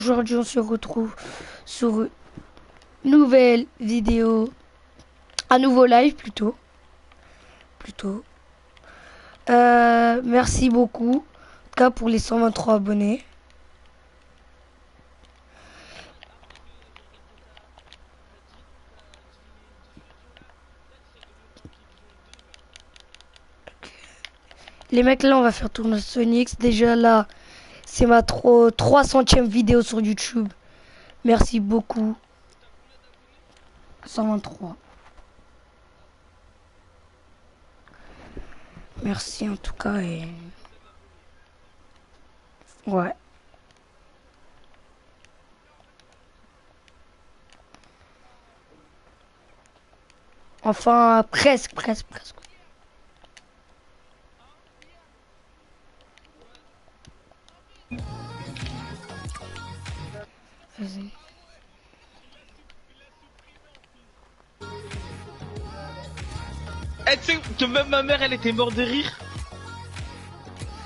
Aujourd'hui, on se retrouve sur une nouvelle vidéo, un nouveau live plutôt. Merci beaucoup, en tout cas pour les 123 abonnés. Les mecs, là, on va faire tourner Sonic. Déjà là, c'est ma 300e vidéo sur YouTube. Merci beaucoup. 123. Merci en tout cas et... Ouais. Enfin, presque. Vas-y. Eh, tu sais que même ma mère, elle était morte de rire.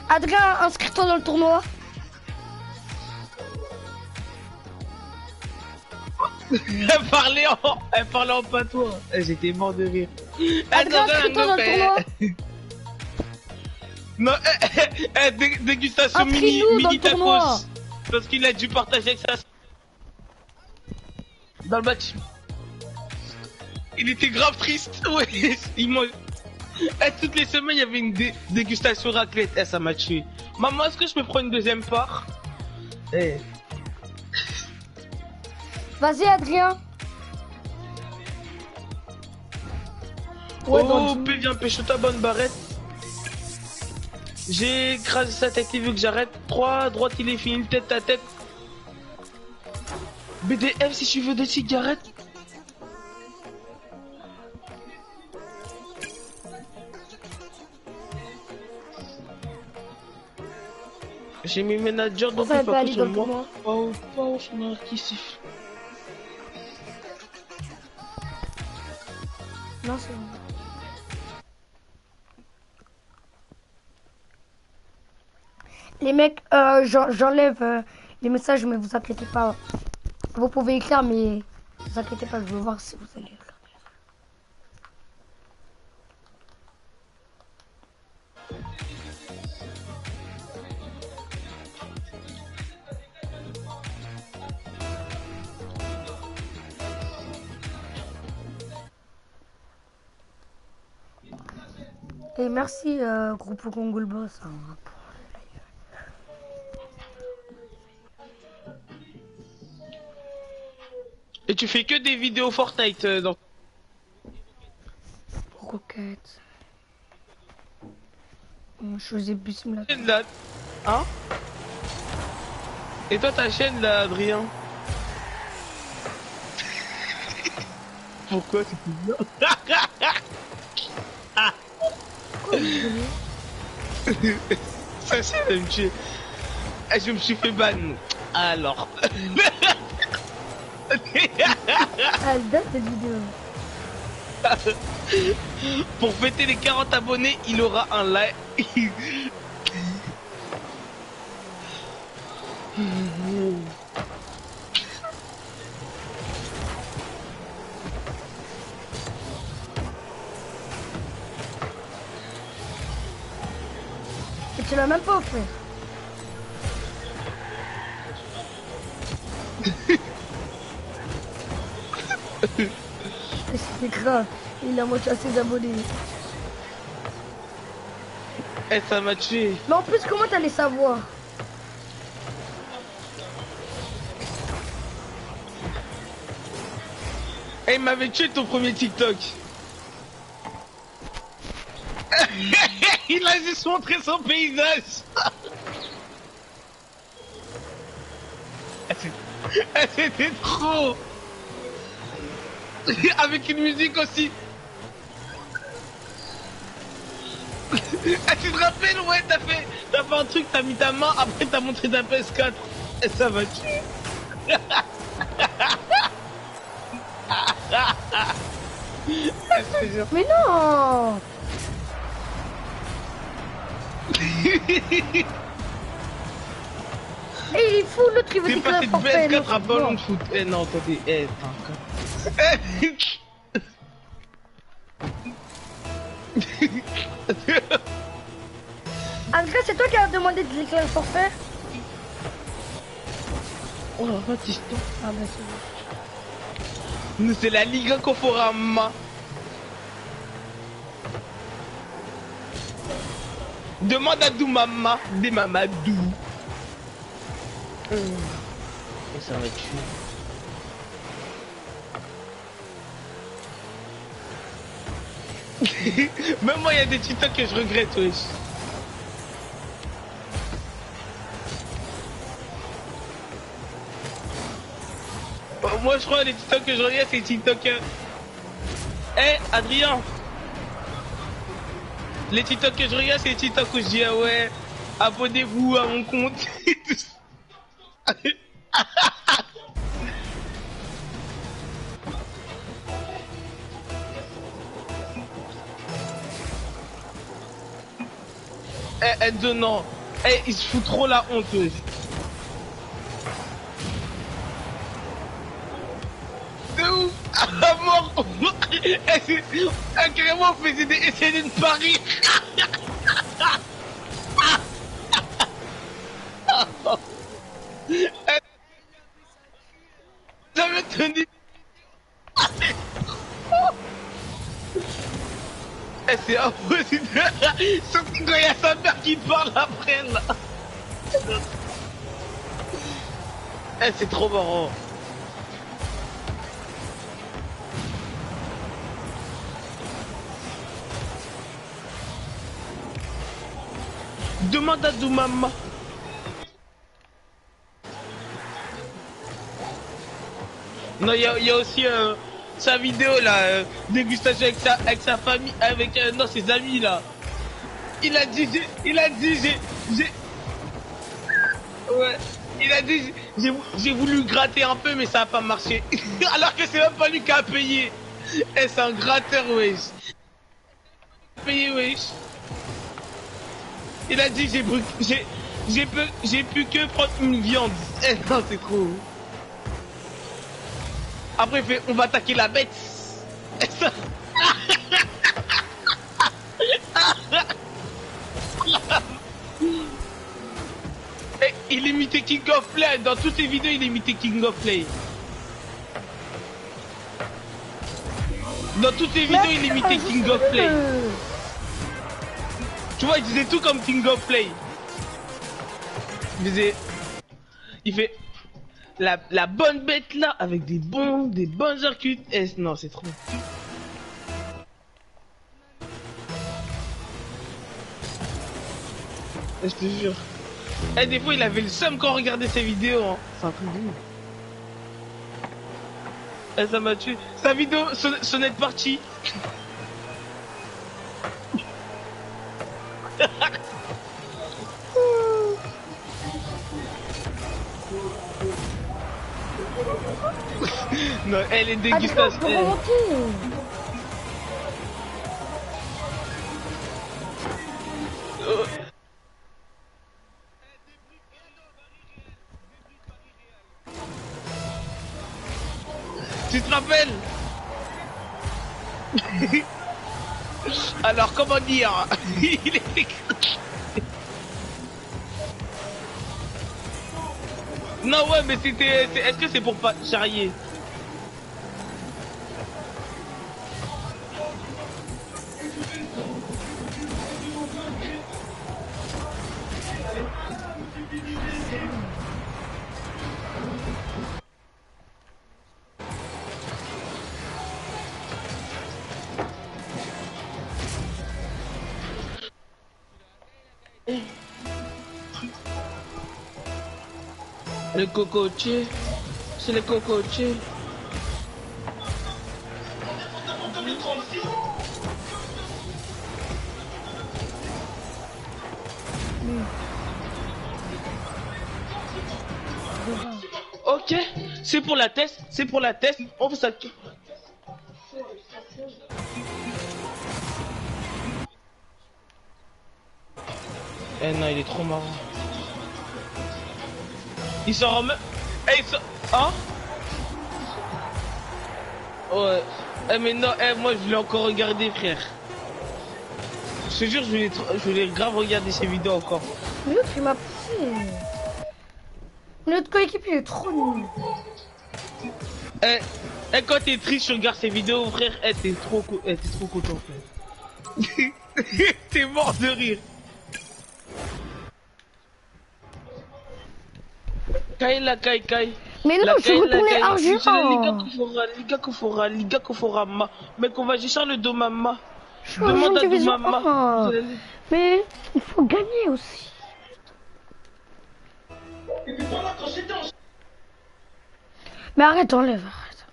Adrien, inscris-toi dans le tournoi. Elle parlait en patois. Eh, j'étais mort de rire. Adrien, inscris-toi dans le tournoi. Non, dégustation Inscris-nous dans mini le tournoi. tacos. Parce qu'il a dû partager avec ça dans le match. Il était grave triste. Ouais, il mange. Eh, toutes les semaines, il y avait une dégustation raclette. Eh, ça m'a tué. Maman, est-ce que je peux prendre une deuxième part? Eh. Vas-y, Adrien. Ouais, oh, viens pêche ta bonne barrette. J'ai écrasé sa tête, il veut que j'arrête. 3, droite, il est fini, tête à tête. BDF si tu veux des cigarettes. J'ai mis manager donc il faut pas sur moi. Waouh, waouh, son air qui siffle. Non, c'est bon. Les mecs, j'enlève les messages, mais vous inquiétez pas. Vous pouvez écrire, mais vous inquiétez pas, je veux voir si vous allez écrire. Et merci, groupe Congo le Boss. Hein, Et tu fais que des vidéos Fortnite dans... Roquette. Je faisais plus me la... Là. Hein? Et toi ta chaîne là, Adrien? Pourquoi c'est bizarre? Ça c'est de me tuer. Eh, je me suis fait ban. Alors. Elle date cette vidéo. Pour fêter les 40 abonnés, il aura un like. Et tu l'as même pas offert. C'est grave. Il a moitié à ses abonnés. Eh, ça m'a tué. Mais en plus, comment t'allais savoir? Eh, il m'avait tué ton premier TikTok. Il a juste montré son paysage. C'était trop. Avec une musique aussi. Ah, tu te rappelles, ouais, t'as fait un truc, t'as mis ta main, après t'as montré ta PS4. Et ça va tuer. Mais non. Et il est fou, l'autre il veut T'es déclarer passé de forfait. PS4 à ballon de foot. Eh non, attendez, En tout cas, c'est toi qui as demandé de déclarer forfait. Oh, Baptiste. Ah bah c'est bon. Nous, c'est la Ligue 1 Conforama. Demande à Doumama, des Mamadou. Et ça va tuer. Même moi, il y a des TikTok que je regrette, wesh. Moi, je crois les TikTok que je regarde, c'est TikTok. Eh, Adrien. Les TikTok que je regarde, c'est les TikTok où je dis, ah ouais, abonnez-vous à mon compte. Eh, Enzo, non. Eh, il se fout trop la honte, wesh. De ouf. À mort. Carrément, on faisait des essais de Paris. J'avais tenu. Eh, c'est impossible. Surtout quand il y a sa mère qui parle après, là. Eh, c'est trop marrant. Demande à Doumama. Non, il y a aussi sa vidéo là, dégustation avec sa famille, avec non, ses amis là. Il a dit, ouais, il a dit, j'ai voulu gratter un peu, mais ça a pas marché. Alors que c'est même pas lui qui a payé. Eh, c'est un gratteur, wesh. Payé, wesh. Il a dit, j'ai pu que prendre une viande. Eh non, c'est trop. Après, il fait, on va attaquer la bête. Et ça... Et il imitait King of Play. Dans toutes ses vidéos, il imitait King of Play. Dans toutes ses vidéos, il imitait King of Play. Tu vois, il disait tout comme King of Play. Il fait la bonne bête là avec des bonnes circuits. Eh, non, c'est trop. Je te jure. Eh, des fois, il avait le seum quand on regardait ses vidéos. Hein. C'est un truc de ouf. Eh, ça m'a tué. Sa vidéo, sonnette partie. Non, elle est dégustations. Tu te rappelles? Alors, comment dire? Il était... Non, ouais, mais c'était... Est-ce que c'est pour pas charrier? Le cocotier, c'est le cocotier. Ok, c'est pour la test, on fait ça. Eh non, il est trop marrant. Il s'en remet. Eh, il s'en... Hein? Ouais. Eh, mais non, eh, moi, je voulais encore regarder, frère. Je te jure, je voulais grave regarder ces vidéos encore. Mais l'autre, il m'a poussé. Notre coéquipier il est trop nul. Eh, eh, quand t'es triste, tu regardes ces vidéos, frère, eh, t'es trop content, frère. T'es mort de rire. Kai la kai kai. Mais non, je veux retourner argent. C'est la Liga Koforama. Mais qu'on va juste le Domama. Demande à Domama. Mais il faut gagner aussi. Mais arrête, enlève, arrête.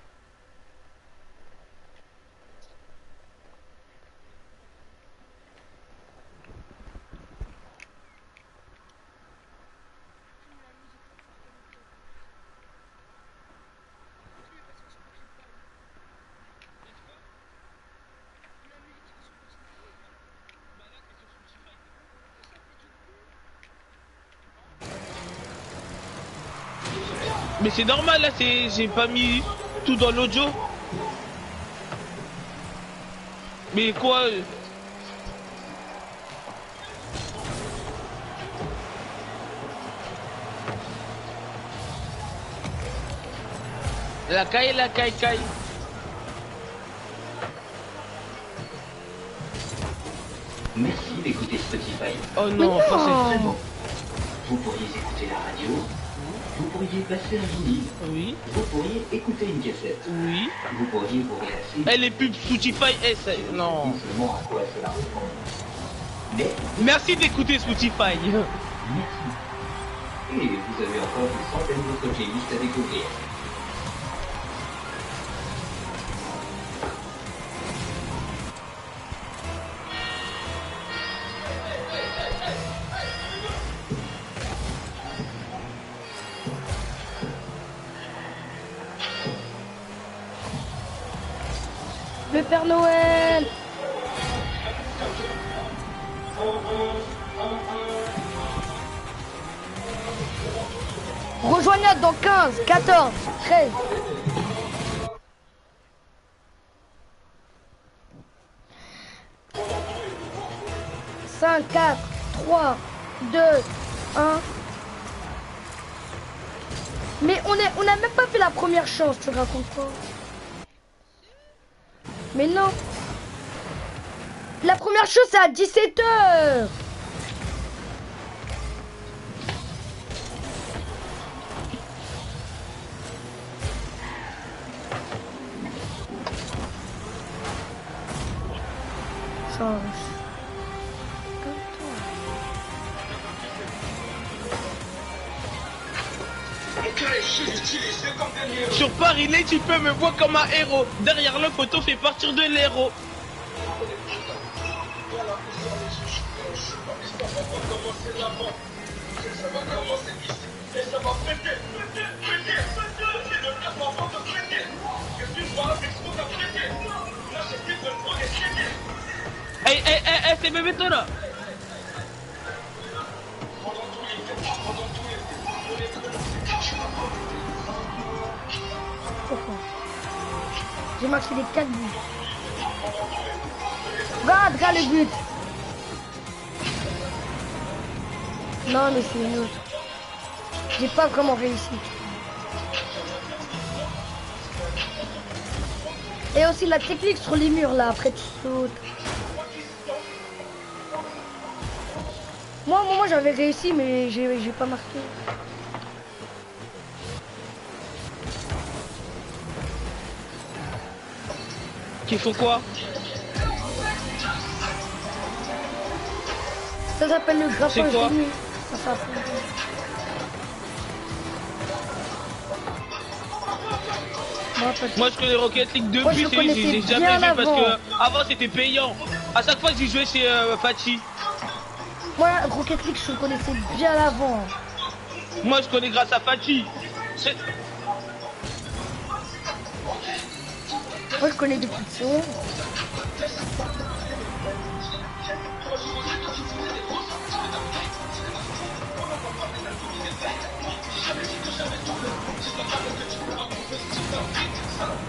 Mais c'est normal là, j'ai pas mis tout dans l'audio. Mais quoi La caille, la caille, caille. Merci d'écouter Spotify. Oh non, pas Très bon. Vous pourriez écouter la radio. Vous pourriez passer un vinyle. Oui. Vous pourriez écouter une cassette. Oui. Vous pourriez vous relaxer. Eh, les pubs Spotify, eh, ça... Non. Seulement à quoi cela répond. Mais Merci d'écouter Spotify. merci. Et vous avez encore une centaine d'autres playlists à découvrir. Le Père Noël. Rejoignez dans 15, 14, 13. Cinq, 4, 3, 2, 1. Mais on a même pas fait la première chance, tu racontes quoi? Mais non. La première chose c'est à 17h. Change. Sur Paris, les tu peux me voir comme un héros. Derrière le photo fait partir de l'héros. Eh, c'est bébé toi là. J'ai marqué les 4 buts. Regarde le but. Non mais c'est une autre. J'ai pas vraiment réussi. Et aussi la technique sur les murs là, après tu sautes. Moi j'avais réussi mais j'ai pas marqué. Qu'il faut quoi? Ça s'appelle le grappin. C'est quoi? Ça s'appelle. Moi je connais Rocket League Moi, depuis, je j'ai connaissais jamais bien vu parce avant. que avant c'était payant. À chaque fois j'y jouais chez Fachi. Moi Rocket League je le connaissais bien avant. Moi je connais grâce à Fachi. Moi je connais depuis le son.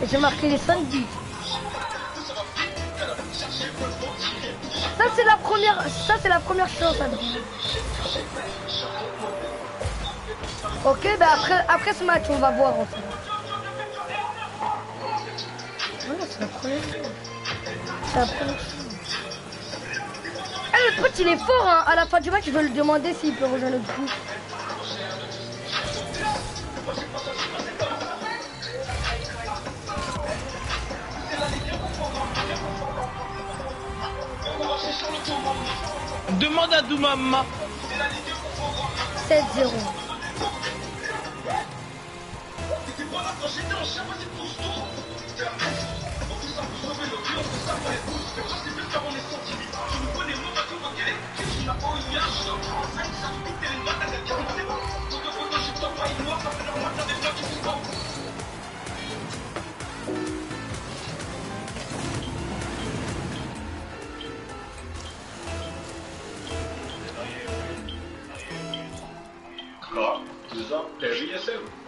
Et j'ai marqué les 5 buts. Ça c'est la première chose. Ok, bah après ce match on va voir en fait. Voilà, c'est la première chose. C'est la première chose. Ah, le pote il est fort hein. À la fin du match je vais lui demander s'il peut rejoindre notre groupe. Demande à Doumama. 7-0.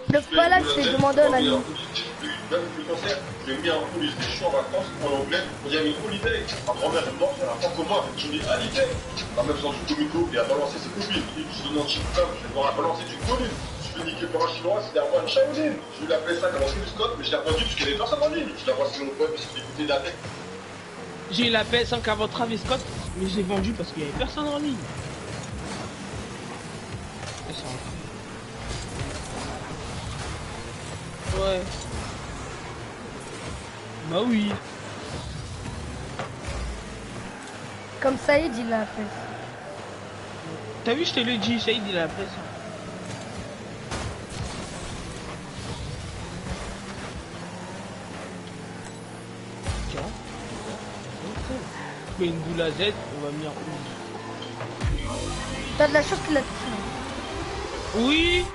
Le palade, c'est demandé à l'année. J'ai mis un police des champs en vacances en anglais, on dit une holiday. Ma grand-mère est morte, elle a pas comme moi, je dis holiday. La meuf sort du comico et a balancé ses copines. Il dit, je demande TikTok, je vais devoir la balancer du colline. Je fais niquer par un chinois, c'était un point de Shaolin. Je lui ai appelé ça comme un Scott, mais je l'ai pas dit parce qu'il y avait personne en ligne. Je l'ai envoyé sur mon pote parce qu'il écoutait la tête. J'ai eu la PS5 avant Travis Scott, mais j'ai vendu parce qu'il y avait personne en ligne. Ouais. Bah oui. Comme Saïd il l'a fait. T'as vu, je te l'ai dit, Saïd il a fait ça. Tiens. Mais une boule à Z, on va venir où? T'as de la chance qu'il a touché. Oui.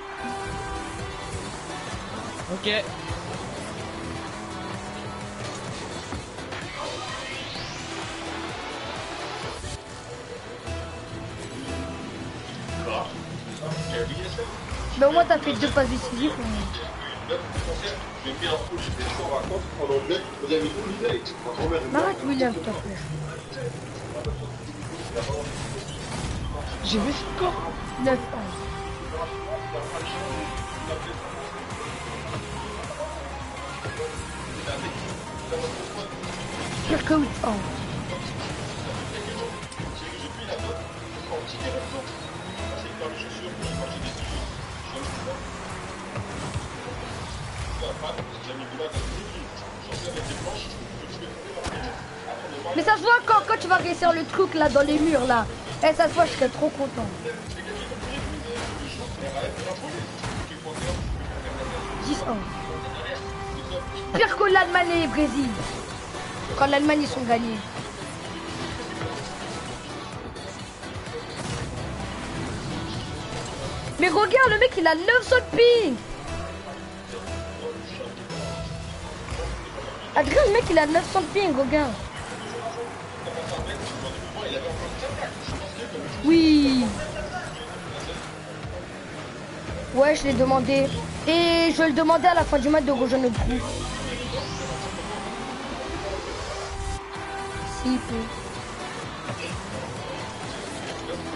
Ok. Mais au moins t'as fait 2 passes décisives. J'ai mis un police des champs en vacances en anglais, on dit une holiday. Ma grand-mère est morte. Arrête William, s'il te plaît. J'ai vu ce score. 9-11. Pire que 8-11. Mais ça se voit quand tu vas réussir le truc là dans les murs là. Et ça se voit, je serais trop content. 10-11. Pire que l'Allemagne et le Brésil. Quand l'Allemagne ils sont gagnés. Mais regarde, le mec il a 900 de ping. Adrien, le mec il a 900 de ping, regarde. Oui. Ouais, je l'ai demandé. Et je vais le demander à la fin du match de rejoindre notre groupe. S'il peut.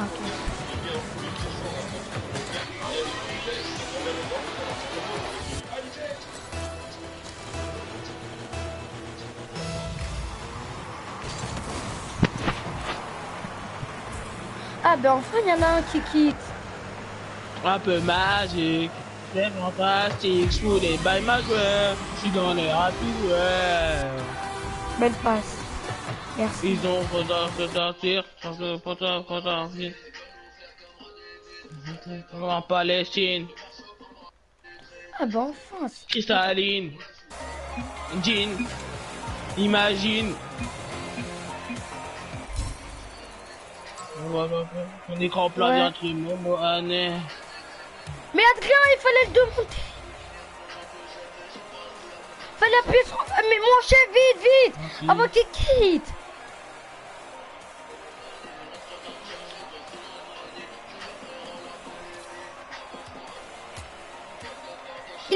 Ok. Ah ben enfin il y en a un qui quitte. Un peu magique. C'est fantastique, je voulais by ma gueule. Je suis dans les rapides, ouais. Belle passe. Merci. Ils ont fait sortir, en Palestine. Ah ben enfin. Cristalline. Jean. Imagine. Un écran plat Ouais. d'entraînement, moi, année. Mais Adrien, il fallait le demander. Fallait appuyer sur... Mais mon chef, vite, vite. Merci. Avant qu'il quitte.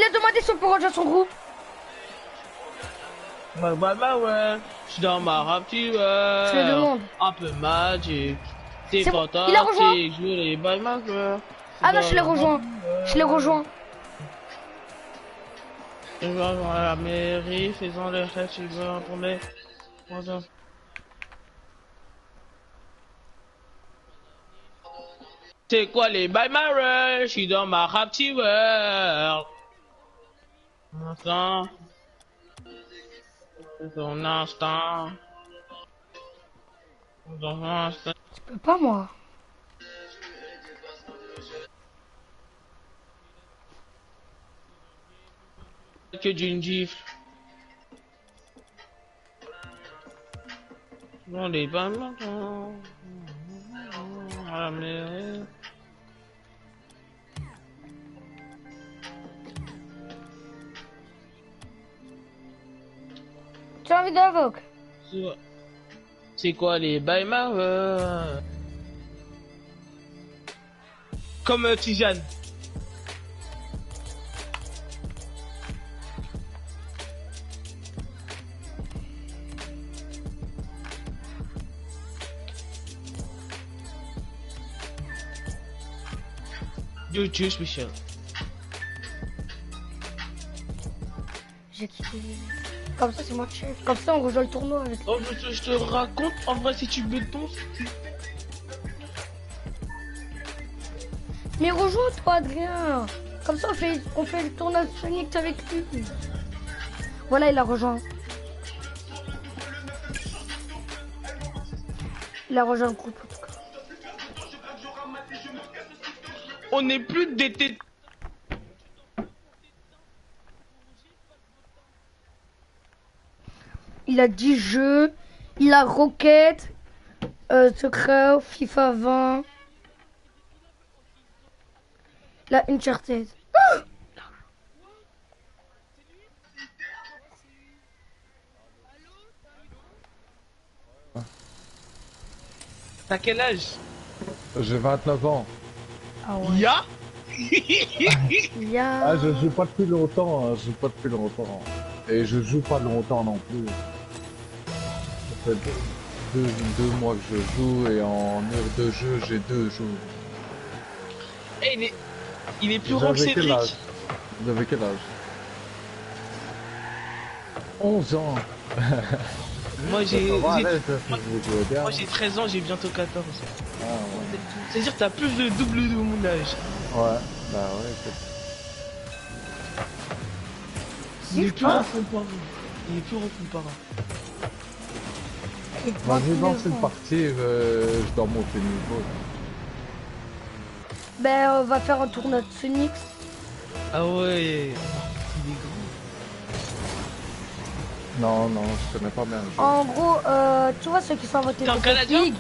a demandé si on peut rejoindre son groupe. Ouais. Je suis dans ma rapture. Je le demande. Un peu magique. C'est C'est bon, il a rejoint. fantastique. Je les by ma girl. Ah non, je l'ai rejoint. Je l'ai rejoint. Je vais à la mairie, faisant les fêtes, je veux répondre. C'est quoi les by my world? Je suis dans ma rapture world. Instant. Ton instant. Ton instant. Je peux pas, moi. Que d'une gifle. Dans les by my world. À la mairie. Tu as envie d'avoc? C'est quoi les by my world? Comme Tijane. Dieu spécial. J'ai quitté. Comme ça, c'est moi le chef. Comme ça, on rejoint le tournoi avec. Oh, je te raconte, en vrai, si tu béton. Mais rejoins-toi, Adrien. Comme ça, on fait le tournoi Sonic avec lui. Voilà, il a rejoint. Il a rejoint le groupe, en tout cas. On n'est plus d'été. Il a 10 jeux. Il a Rocket, Secret, FIFA 20. Il a Uncharted. T'as quel âge? J'ai 29 ans. Ah ouais. Ya Il y a... Ah, je joue pas depuis longtemps, hein, je joue pas depuis longtemps. Et je joue pas longtemps non plus. Ça fait deux mois que je joue et en heure de jeu, j'ai 2 jours. Eh, il est plus Vous grand que avez quel Cédric. âge? Vous avez quel âge? 11 ans. Moi j'ai Moi 13 ans, j'ai bientôt 14. Ah, ouais. C'est-à-dire que t'as plus de double de mon âge. Ouais, bah ouais. Il est plus grand comparé. Il est plus grand comparé. Vas-y, lance une partie, je dois monter niveau. Ben, on va faire un tournoi de Sonic. Ah ouais, il est grand. Non, je connais pas bien le jeu. En gros, tu vois ceux qui sont inventés T'es en Rocket Canadien? League.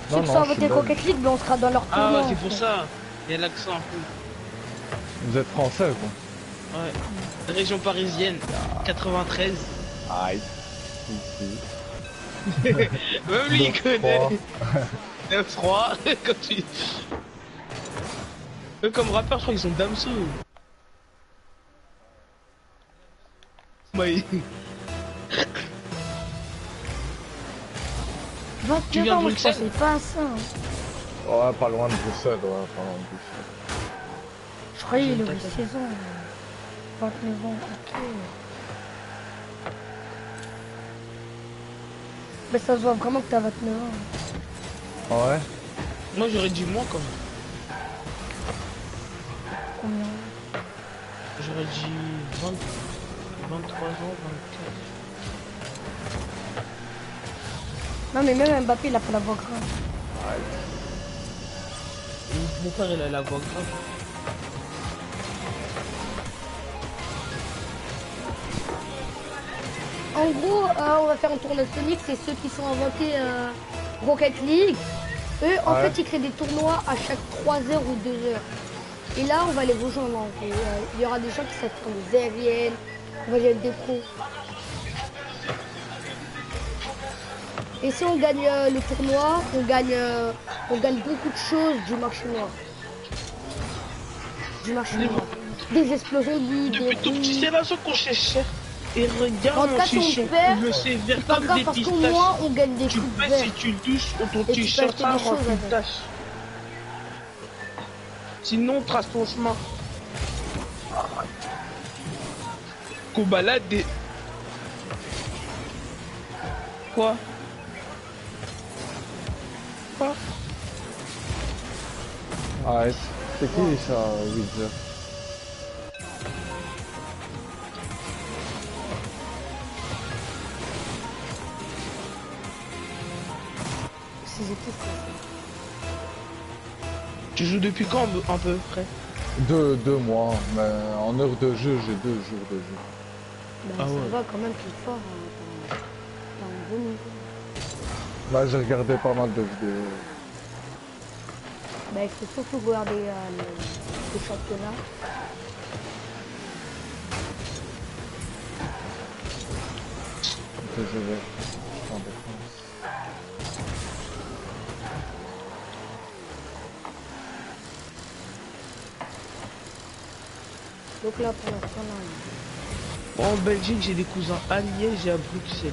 Ceux Non, qui non, sont je suis inventés belge. Rocket League, ben on sera dans leur Ah tournoi. ouais, c'est en pour fait. ça. Il y a l'accent un peu. Vous êtes français, quoi? Ouais. Région parisienne, 93. Aïe. Ici. Même lui il connaît. 9-3, comme tu... Eux comme rappeurs, je crois qu'ils sont Damso. Ouais. Tu viens de Moi, je Bruxelles? pensais pas à ça. Ouais, pas loin de Bruxelles, ouais, pas loin de Bruxelles. Je croyais qu'il avait 16 ans. 29 ans, ok. Mais ça se voit vraiment que t'as 29 ans. Ah ouais? Moi j'aurais dit moins quand même. Combien? J'aurais dit 23 ans, 24. Non mais même Mbappé il a pas la voix grave. Mon frère il a la voix grave. En gros, on va faire un tournoi Sonic, c'est ceux qui sont inventés Rocket League. Eux, en fait, ils créent des tournois à chaque 3 heures ou 2 heures. Et là, on va les rejoindre. En gros. Il y aura des gens qui s'attendent des aériennes, on va être des pros. Et si on gagne le tournoi, on gagne beaucoup de choses du marché noir. Du marché noir. Des explosions de vie, Depuis des tout petit, roues. c'est la seule qu'on cher. Et En regarde tout mon cas, ton t-shirt, père, il me sévère c'est pas comme grave des parce qu'au pistaches. moins on gagne des Tu coups de pèses verre. si tu le touches, ou ton Et tu peux t-shirt acheter ça des remplit choses de avec. taches. Sinon, trace ton chemin. Qu'on balade des... Quoi? Quoi? Ah, c'est qui ça, Witcher? Ces équipes. Tu joues depuis quand, un peu près? 2 mois, mais en heure de jeu, j'ai 2 jours de jeu. Bah, Ah ça ouais. va quand même plus fort. T'as un bon niveau. Là, j'ai regardé pas mal de vidéos. Bah, il faut surtout regarder le championnat. Que je vais en défense. Donc là, pour l'instant, là, Bon, en Belgique, j'ai des cousins à Liège et à Bruxelles.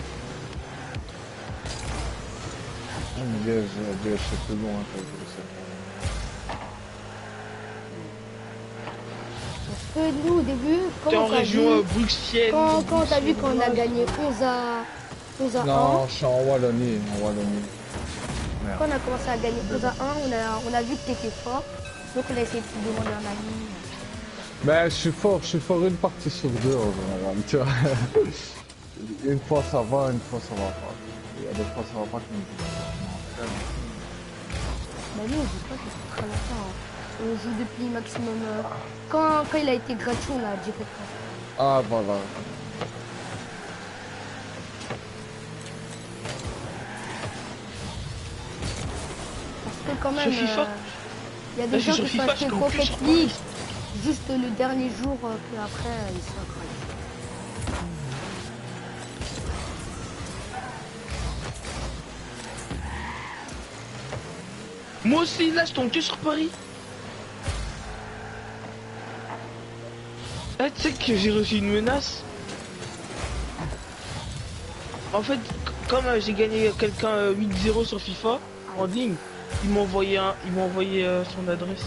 Liège, c'est plus loin que Bruxelles. parce que nous, au début, T'es en quand région Bruxelles. quand t'as vu qu'on a gagné 11 à 1, Non, je suis en Wallonie, Merde. quand on a commencé à gagner 11 à 1, on a vu que t'étais fort. Donc on a essayé de te demander un ami. Mais je suis fort une partie sur 2 en général, tu vois. Une fois ça va, une fois ça va pas. Il y a des fois ça va pas comme je dis. Bah nous, on joue pas depuis très longtemps. Hein. On joue depuis maximum... Quand il a été gratuit, on a direct. Ah voilà. Parce que quand même, Sur FIFA il y a Là, des je gens suis qui sur sont FIFA, achetés je comprends Rocket plus. League juste le dernier jour, puis après, ils sont gratuits. Moi aussi, là, je tombe que sur Paris. Ah, tu sais que j'ai reçu une menace. En fait, comme j'ai gagné quelqu'un 8-0 sur FIFA en ligne, il m'a envoyé son adresse.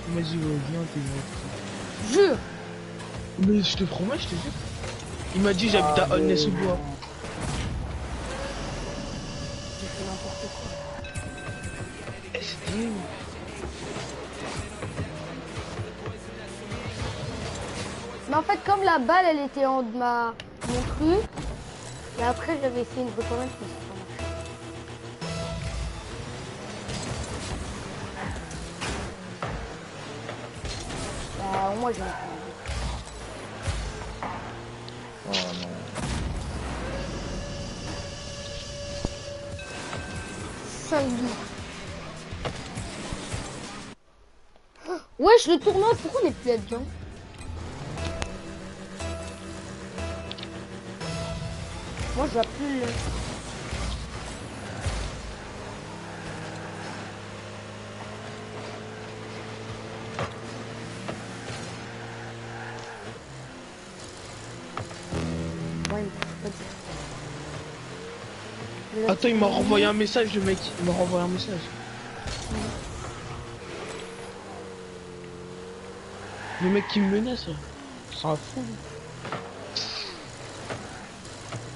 Il m'a dit viens t'es Jure. Mais je te promets, je te jure. Il m'a dit j'habite à Aulnay-sous-Bois. J'ai fait n'importe quoi. Eh, c'était où? Mais en fait, comme la balle, elle était en mon truc, et après, j'avais fait une retournette, mais ça n'a pas marché. Bah, au moins, j'ai un Oh non. peu. 5 buts. Wesh, le tournoi, pourquoi on est plus là-dedans? Moi, je vois plus le... Ouais, pas dire. Attends, il m'a renvoyé un message, le mec. Il m'a renvoyé un message. Le mec qui me menace, là. C'est un fou.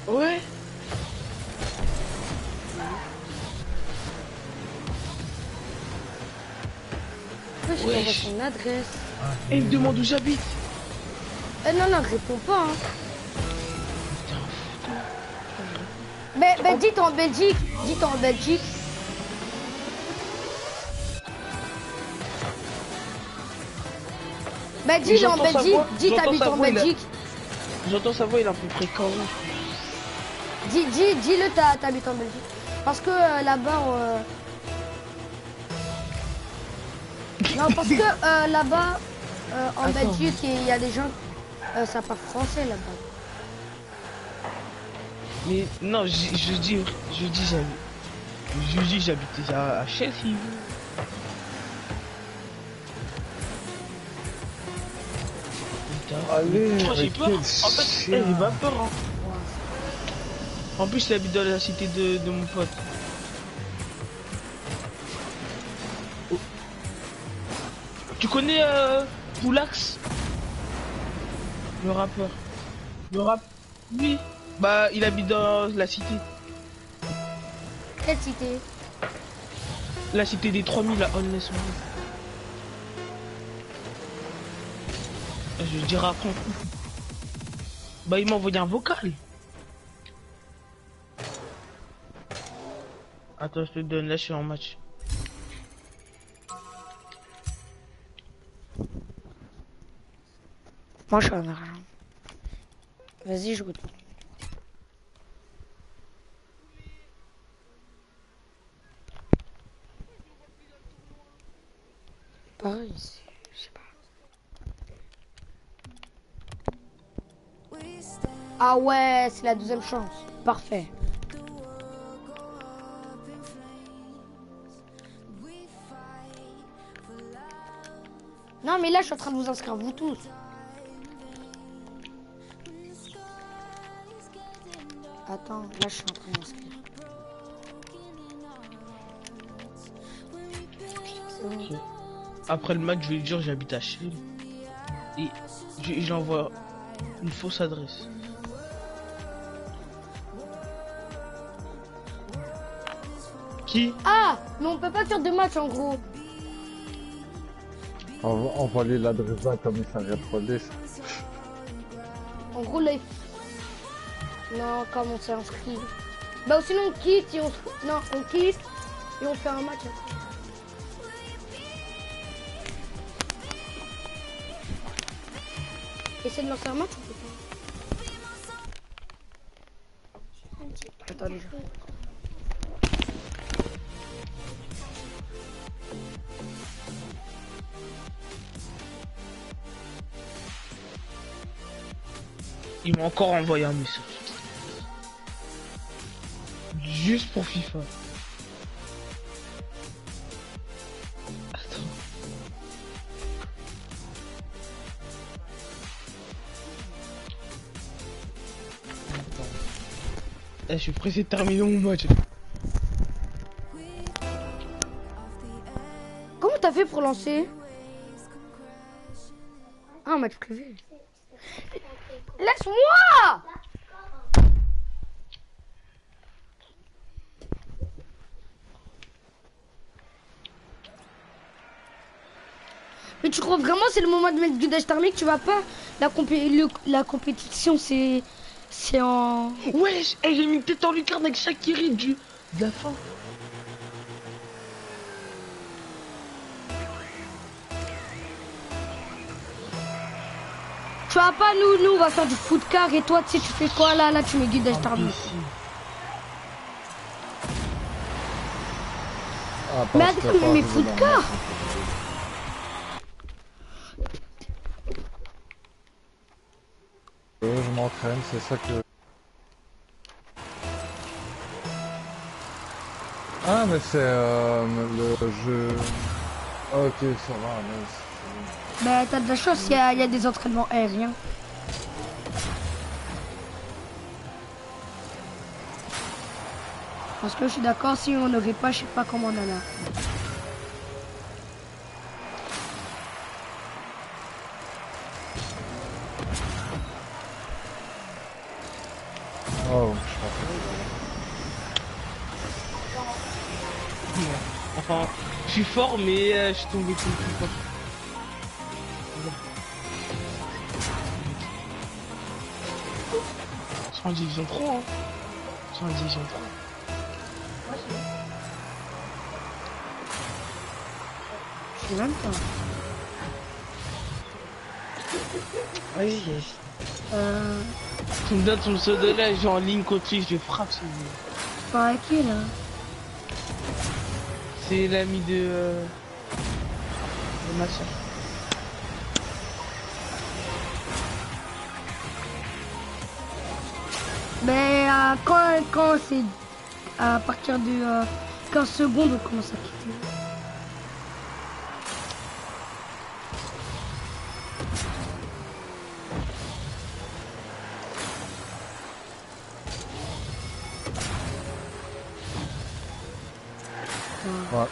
Ouais. Wesh, il Wesh. envoie son adresse. Et il me demande où j'habite. Non, non, réponds pas, hein. Mais dites en Belgique. Dites en Belgique. Bah dis en j'entends sa Belgique. voix, Dis j'entends t'habites sa en voix, il a- Belgique. J'entends sa voix, il a à peu près 40 ans. Dis-le t'habites en Belgique. Parce que là-bas... Non, parce que là-bas, en Attends. Belgique, il y a des gens... ça parle français là-bas. Mais non, je dis j'habitais à Chelsea. Allez, Oh, j'ai mais peur. quel En fait, chien. j'ai pas peur. Hein. En plus, il habite dans la cité de mon pote. Oh. Tu connais Poulax? Le rappeur. Le rap? Oui. Bah, il habite dans la cité. Quelle cité? La cité des 3000 à Aulnay-sous-Bois. Je dirai après. Bah, il m'a envoyé un vocal. Attends, je te donne. Là, je suis en match. Moi, je suis en rien. Vas-y, je retourne. Pareil, je sais pas. Ah ouais, c'est la deuxième chance. Parfait. Non, mais là, je suis en train de vous inscrire, vous tous. Attends, là, je suis en train de m'inscrire. Après le match, je vais lui dire j'habite à Chine. Et je l'envoie une fausse adresse. Qui? Ah, mais on peut pas faire de match en gros. Envoyer l'adresse d'un commissariat de police. En gros, là, non, comme on s'est inscrit. Bah, sinon, on quitte et on... Non, on quitte et on fait un match. Essaye de lancer un match ou pas? Attends, déjà. Il m'a encore envoyé un message. Juste pour FIFA. Attends. Je suis pressé de terminer mon match. Comment t'as fait pour lancer? Ah, un match privé. Laisse-moi! Mais tu crois vraiment c'est le moment de mettre du dash thermique? Tu vas pas? La compétition c'est en... Wesh, j'ai mis une tête en lucarne avec Shakiri de la fin. Tu vas pas, nous on va faire du foot car et toi tu sais tu fais quoi là tu mets du dash thermique. Mais attends, mais mes foot car. Je m'entraîne, c'est ça que... Ah mais c'est le jeu... Ok, ça va, mais c'est... Bah t'as de la chance, il y a des entraînements aériens. Parce que je suis d'accord, si on n'aurait pas, je sais pas comment on en a. Oh, je pense. Enfin, je suis fort, mais je suis tombé tout le temps. Je suis en division 3, hein. Je suis en division 3. Je sais même pas. Oui, tu me donnes ton pseudo là, je vais en ligne contre lui, je le frappe si vous voulez. Tu parles à qui là? C'est l'ami de ma soeur. Mais quand c'est à partir de 15 secondes, on commence à quitter. Ouais.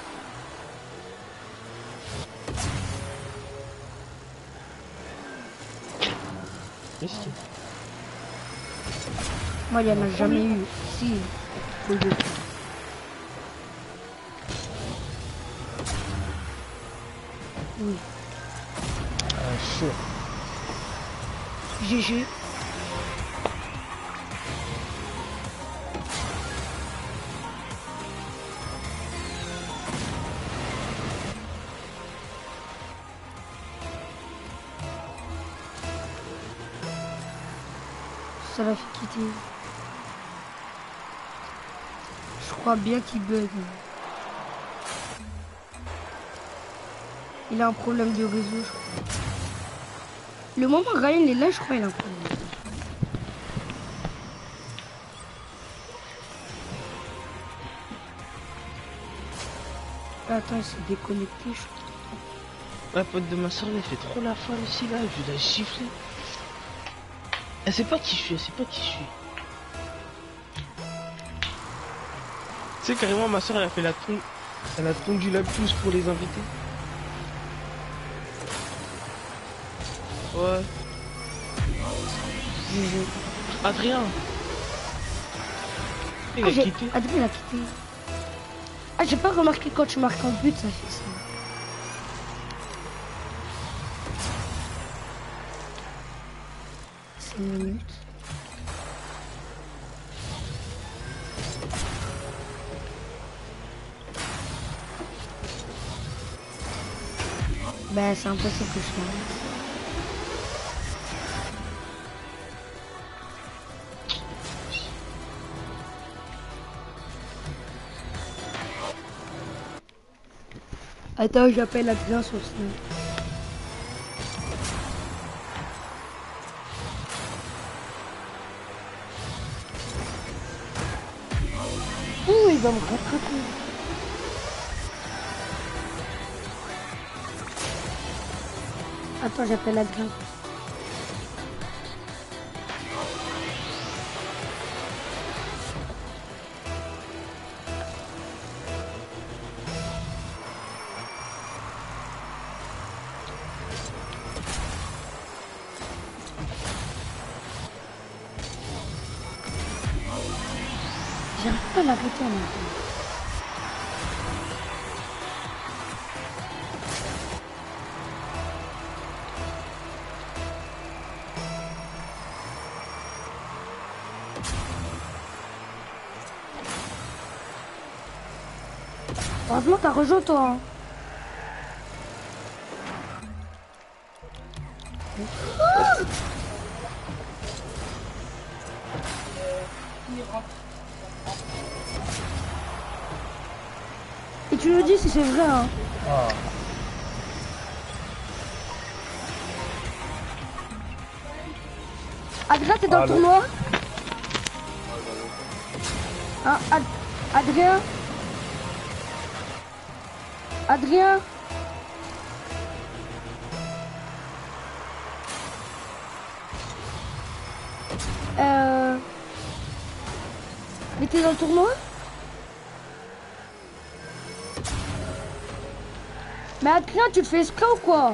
Merci. Moi, il n'y en a jamais eu. Si. Faut le dire. Oui. Chaud. GG. Ça l'a fait quitter. Je crois bien qu'il bug. Il a un problème de réseau, je crois. Le moment où Ryan est là, je crois qu'il a un problème. Attends, il s'est déconnecté, je crois. La pote de ma soeur, elle fait trop la folle aussi là, je vais la gifler. Elle sait pas qui je suis, elle sait pas qui je suis. Tu sais, carrément, ma soeur, elle a fait la tongue. Elle a tondu la pelouse pour les invités. Ouais. Adrien. Il a quitté. Adrien, il a quitté. Ah, j'ai pas remarqué quand tu marques un but, ça fait ça. C'est une minute. Ben, c'est impossible que je fasse. Attends, j'appelle Adrien sur Snap. Oh, il va me rattraper. Attends, j'appelle Adrien. J'arrive pas à l'arrêter en même temps. Heureusement, t'as rejoint toi. Hein. Et tu me dis si c'est vrai. Hein. Ah. Adrien, t'es dans le tournoi? Hein, Adrien? Adrien? Mais t'es dans le tournoi? Mais Adrien, tu te fais exprès ou quoi?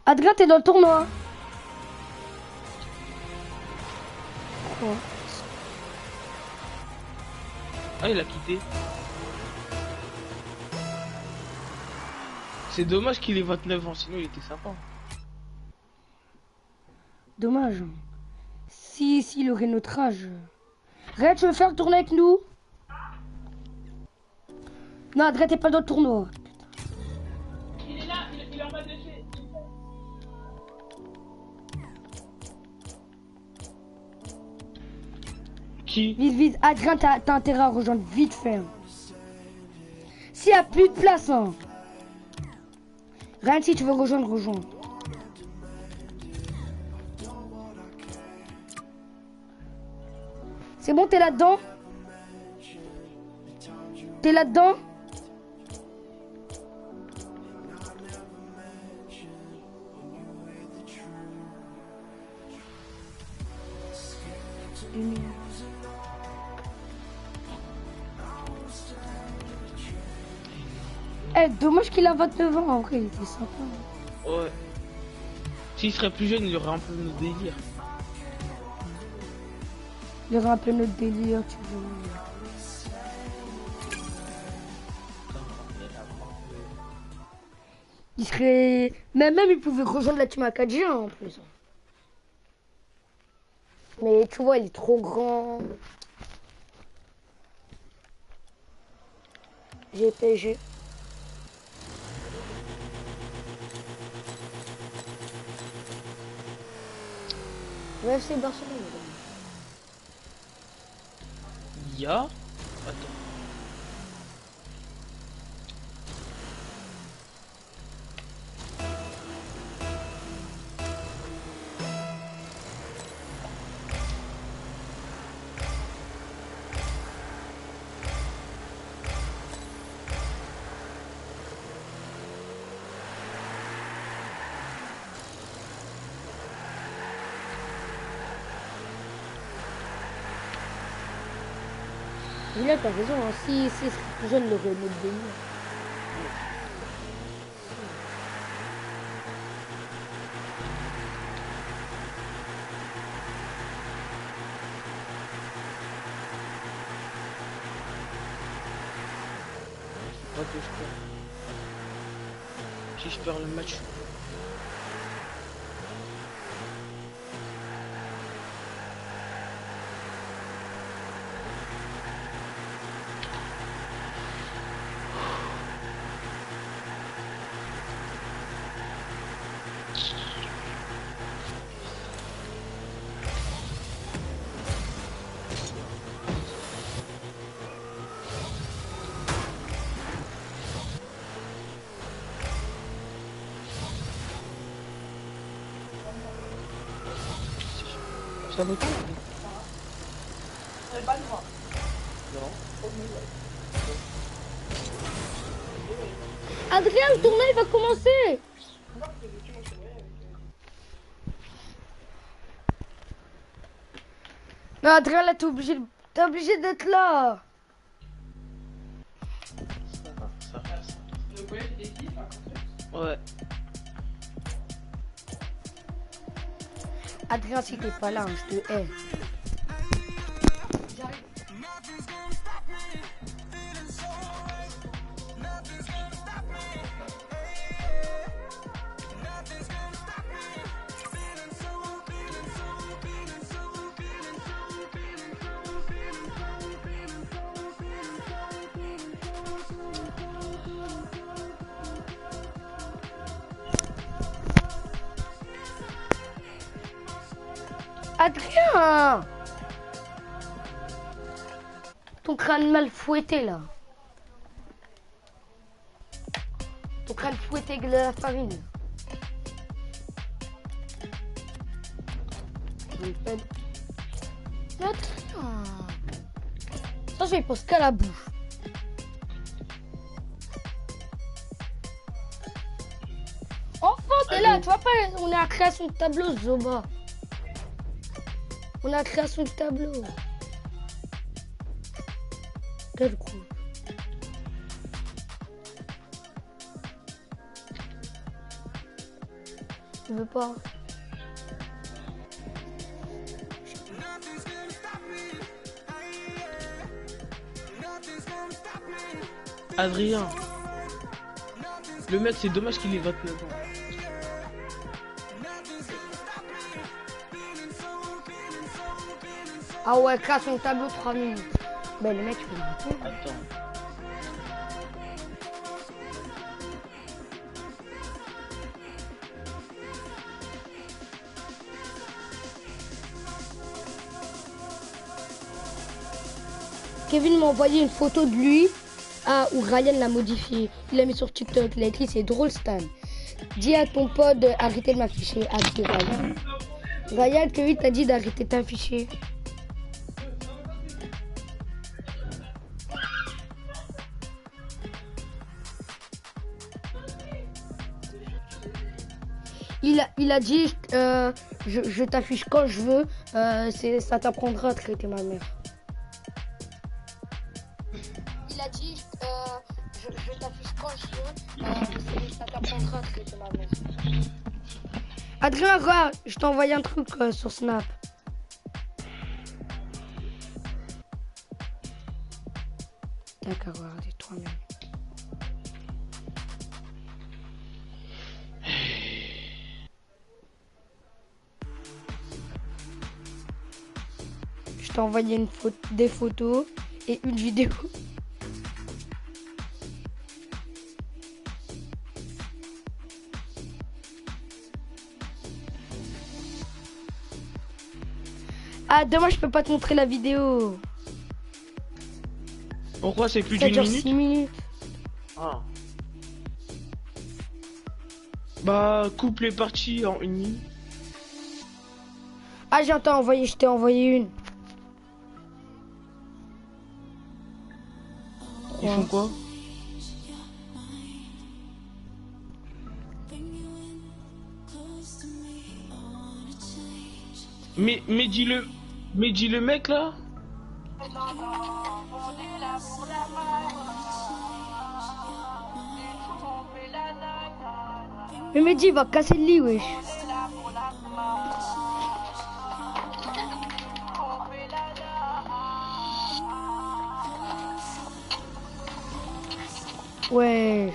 Adrien, t'es dans le tournoi? Quoi? Ah, il a quitté. C'est dommage qu'il ait 29 ans, sinon il était sympa. Dommage. Si, il aurait notre âge. Red, tu veux faire le tournoi avec nous? Non, Adrien, t'es pas dans le tournoi. Il est là, il est en bas de chez. Qui? Vite, Adrien, t'as intérêt à rejoindre vite fait. S'il y a plus de place, hein. Rien, si tu veux rejoindre, rejoins. C'est bon, t'es là-dedans? T'es là-dedans? 2000. Eh, dommage qu'il a 29 ans, en vrai, il était sympa. Ouais. S'il serait plus jeune, il aurait un peu notre délire. Il aurait un peu notre délire, tu vois. Il serait... Même il pouvait rejoindre la team AKG hein, en plus. Mais tu vois, il est trop grand. GPG. Le FC Barcelone. Ya. Attends. Il a pas raison, hein. Si c'est plus jeune, le Renault de délire. Pas que je perds. Si je perds le match. Ça vaut pas? Pas le droit. Non. Adrien, le tournoi il va commencer. Non, Adrien, là, t'es obligé d'être là. Ça reste. Le collège d'équipe à construire. Ouais. Adrien, si t'es pas là, hein, je te hais. J'arrive. Adrien! Ton crâne mal fouetté là. Ton crâne fouetté avec de la farine. Adrien! Ça, je pense qu'à la bouche. Enfin, t'es là, tu vois pas, on est à la création de tableau, Zoba. On a la création de tableau. Quel coup. Tu veux pas? Adrien. Le mec, c'est dommage qu'il ait 29 ans. Ah ouais, création de tableau 3 minutes. Ben le mec, il peut le faire. Attends. Kevin m'a envoyé une photo de lui où Ryan l'a modifié. Il l'a mis sur TikTok. Il a écrit c'est drôle Stan. Dis à ton pote d'arrêter de m'afficher. A dit Ryan. Ryan, Kevin t'a dit d'arrêter de t'afficher. Il a dit je t'affiche quand je veux, Ça t'apprendra à traiter ma mère. Il a dit, je t'affiche quand je veux, ça t'apprendra à traiter ma mère. Adrien, regarde, je t'ai envoyé un truc sur Snap. T'as qu'à regarder toi-même. Je t'ai envoyé des photos et une vidéo. Ah, dommage, je peux pas te montrer la vidéo. Pourquoi c'est plus Ça d'une dure minute? 6 minutes. Ah. Bah, coupe les parties en 1 minute. Ah, je t'ai envoyé une. Ils font quoi? Mais dis le mec là. Mais Mehdi, il va casser le lit, wesh. Ouais.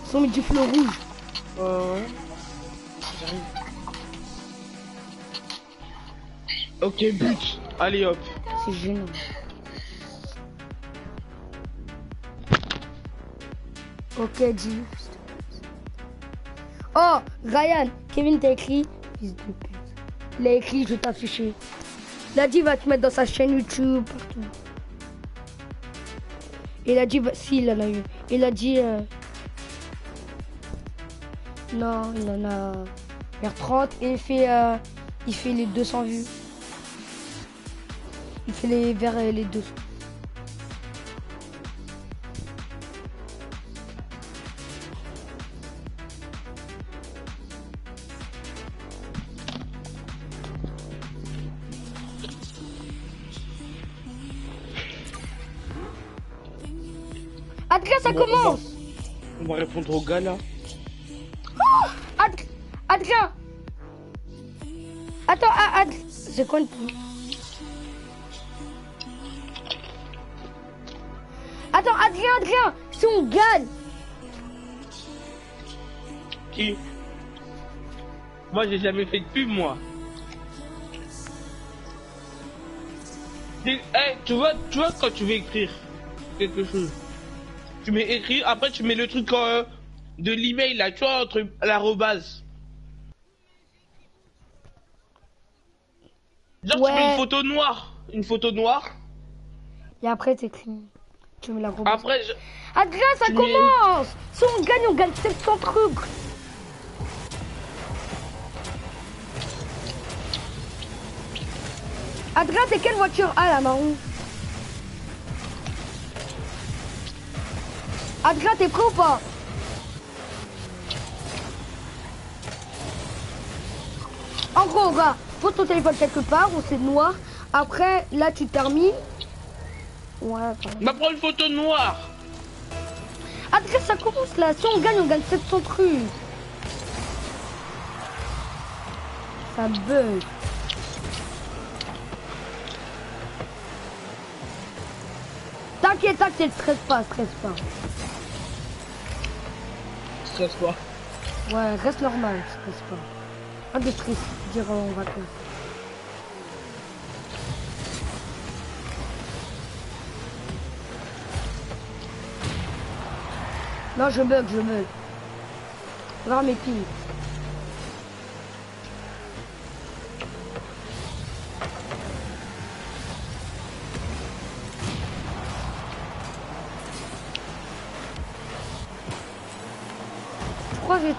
Ils ont mis du flot rouge. Ouais. J'arrive. Ok, but. Allez hop. C'est gênant. Ok, dis. Oh, Ryan, Kevin t'a écrit. Fils de pute. Il a écrit, je vais t'afficher. Il a dit, il va te mettre dans sa chaîne YouTube, partout. Il a dit, si, il en a eu. Il a dit, non, il en a vers 30 et il fait les 200 vues. Il fait vers les 200. Adrien, ça commence. On va répondre au gars là. Oh, Adrien. Attends, c'est quoi le truc? Attends, Adrien, si on gagne. Qui? Moi j'ai jamais fait de pub moi. Tu vois quand tu veux écrire quelque chose, tu mets écrire, après tu mets le truc de l'email là, tu vois, entre l'arrobase. Genre Ouais. tu mets une photo noire. Et après t'écris. Tu mets la grosse. Après Adrien, ça tu commence. Si on gagne 700 trucs. Adrien, t'es quelle voiture? Ah, la marron. Adrien, t'es prêt ou pas? En gros, gars, pose ton téléphone quelque part où c'est noir. Après, là, tu termines. Ouais, pardon. bah prends une photo noire. Adrien, ça commence là. Si on gagne 700 trucs. Ça bug. T'inquiète, stresse pas. Stresse pas. Ouais, reste normal, stresse pas. Pas de stress, dire en vacances. Non, je bug. Voir mes pieds.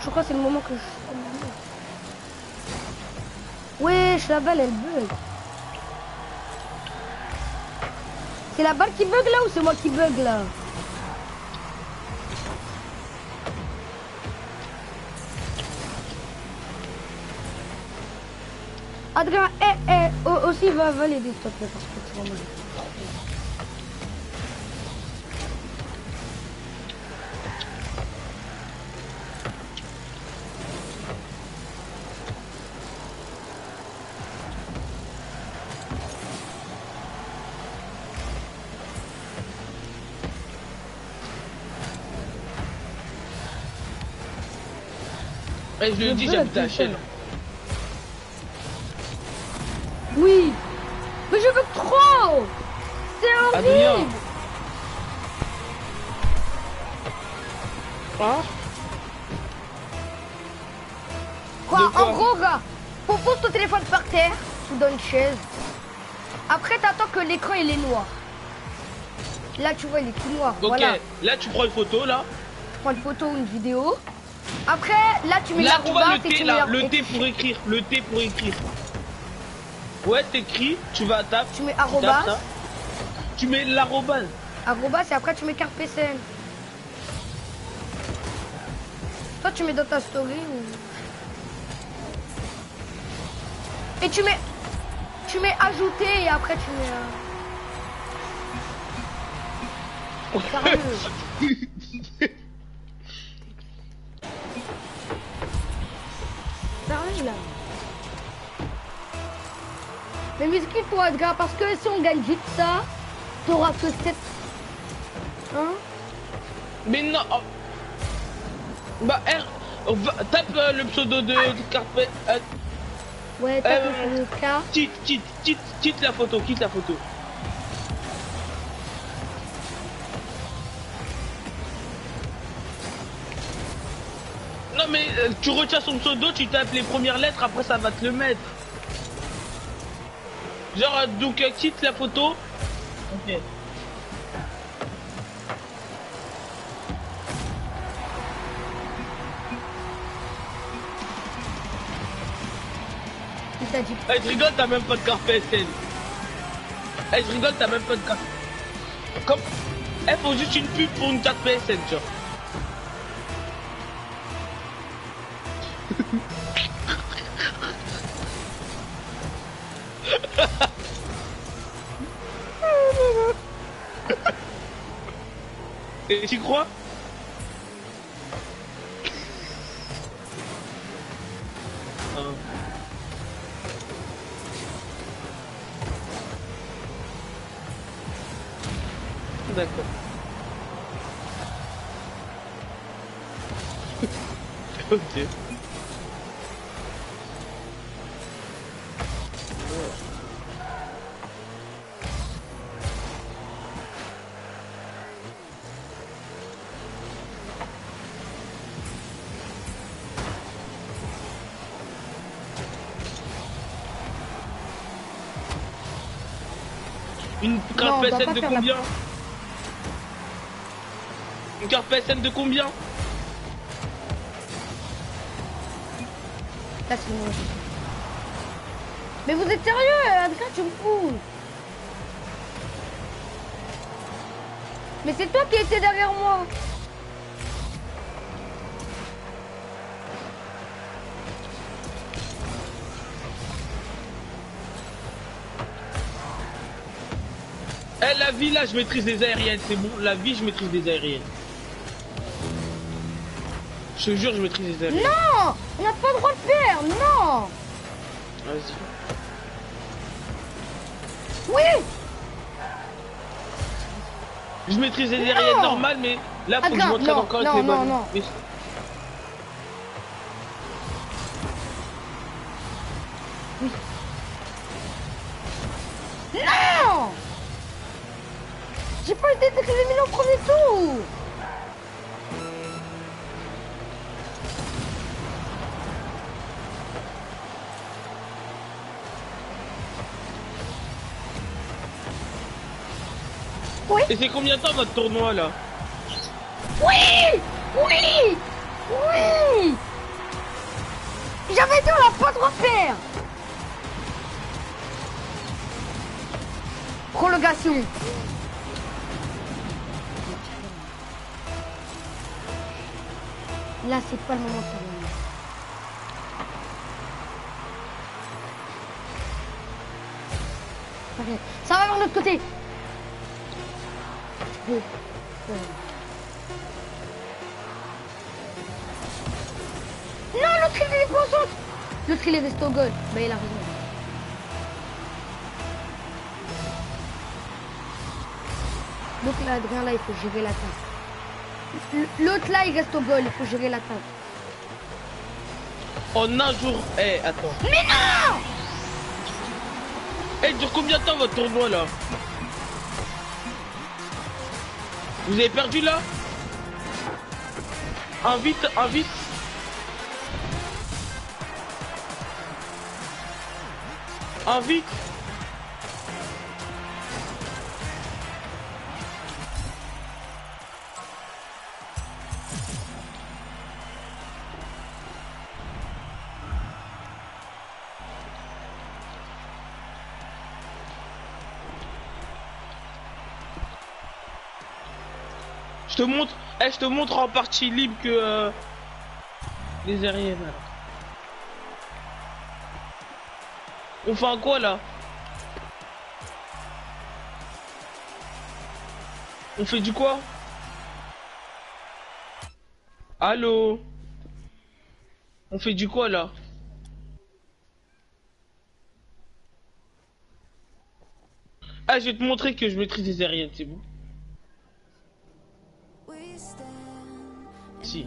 Je crois que c'est le moment que je... Wesh, la balle elle bug. C'est la balle qui bug là ou c'est moi qui bug là? Adrien, aussi va l'aider s'il te plaît parce que tu vas mourir. Ouais, je le dis, j'habite à HL. Oui, mais je veux trop. C'est Adrien. horrible. Hein? Quoi, De quoi? en gros, gars, pose ton téléphone par terre, tu donnes une chaise. Après, t'attends que l'écran il est noir. Là, tu vois, il est tout noir. Ok, Voilà. là tu prends une photo là. Tu prends une photo ou une vidéo. Après, là, tu mets Là tu vois l'arrobas le et T tu là, mets le T pour écrire, le T pour écrire. Ouais, t'écris, tu vas à table. Tu mets tapes arrobas. ça. Tu mets l'arrobase. Arrobas et après, tu mets carte PCN. Toi, tu mets dans ta story ou... Et tu mets ajouter et après tu mets... Sérieux. Sérieux là. Mais muscle-toi, gars, parce que si on gagne vite ça, t'auras que 7... Hein? Mais non. Oh. Bah tape le pseudo de Carpe. Ouais, t'as que le cas. Quitte la photo, quitte la photo. Non mais tu retiens son pseudo, tu tapes les premières lettres, après ça va te le mettre. Genre donc quitte la photo. Ok. Il t'a dit. Eh, je rigole, t'as même pas de carte PSN. Eh, je rigole, t'as même pas de carte. Comme. Eh, faut juste une pub pour une carte PSN, tu vois. Et tu crois? D'accord. Ok. Une carte Non, on doit PSN pas de faire la- combien? Une carte PSN de combien? Là, c'est moi. Mais vous êtes sérieux, Adrien, tu me fous. Mais c'est toi qui étais derrière moi. Eh, la vie là, je maîtrise les aériennes, c'est bon. La vie, je maîtrise les aériennes. Je te jure, je maîtrise les aériennes. Non, on n'a pas le droit de faire, non. Vas-y. Oui. Je maîtrise les aériennes normales, mais là, faut que je Adrien, m'entraîne non, encore avec non, les non, ballons. non. Mais- Non. J'ai pas été éliminé au premier tour. Oui. Et c'est combien de temps votre tournoi là? Oui. Oui. Oui. J'avais dit on n'a pas le droit de faire. Prolongation. Là, c'est pas le moment de faire. Adrien. Ça va vers l'autre côté. Bon. Non, l'autre il est pas au centre. L'autre il est resté au goal. Bah il a raison. Donc là, Adrien, là, il faut gérer l'attaque. L'autre là, il reste au goal, il faut gérer l'attaque. En un jour. Eh, attends. Mais non! Eh, dure combien de temps votre tournoi là? Vous avez perdu là? Invite. Invite. Je te montre en partie libre que les aériennes. On fait un quoi là? On fait du quoi? Allô? On fait du quoi là? Ah, je vais te montrer que je maîtrise les aériennes, c'est bon. Si.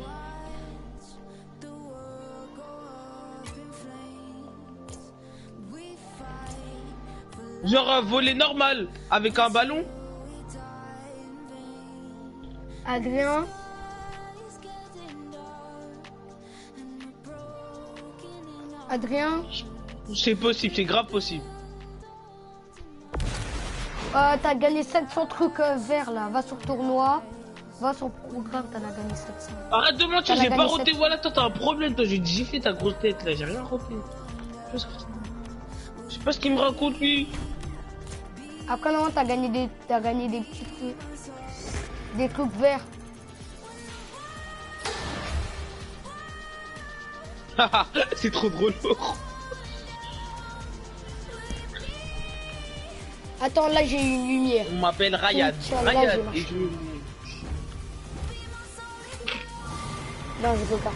Genre voler normal avec un ballon. Adrien. Adrien. C'est possible, c'est grave possible. T'as gagné 700 trucs verts là. Va sur tournoi. Va sur programme, t'en as gagné 700. Arrête de mentir, j'ai pas roté. 700. Voilà, toi t'as un problème. Toi, j'ai fait ta grosse tête là, j'ai rien roté. Je sais pas ce qu'il me raconte lui. Après non, t'as gagné des petits trucs. Des trucs verts. C'est trop drôle. Attends, là j'ai une lumière. On m'appelle Ryan. Inch'Allah, Ryan. je Et je... Non, je peux pas.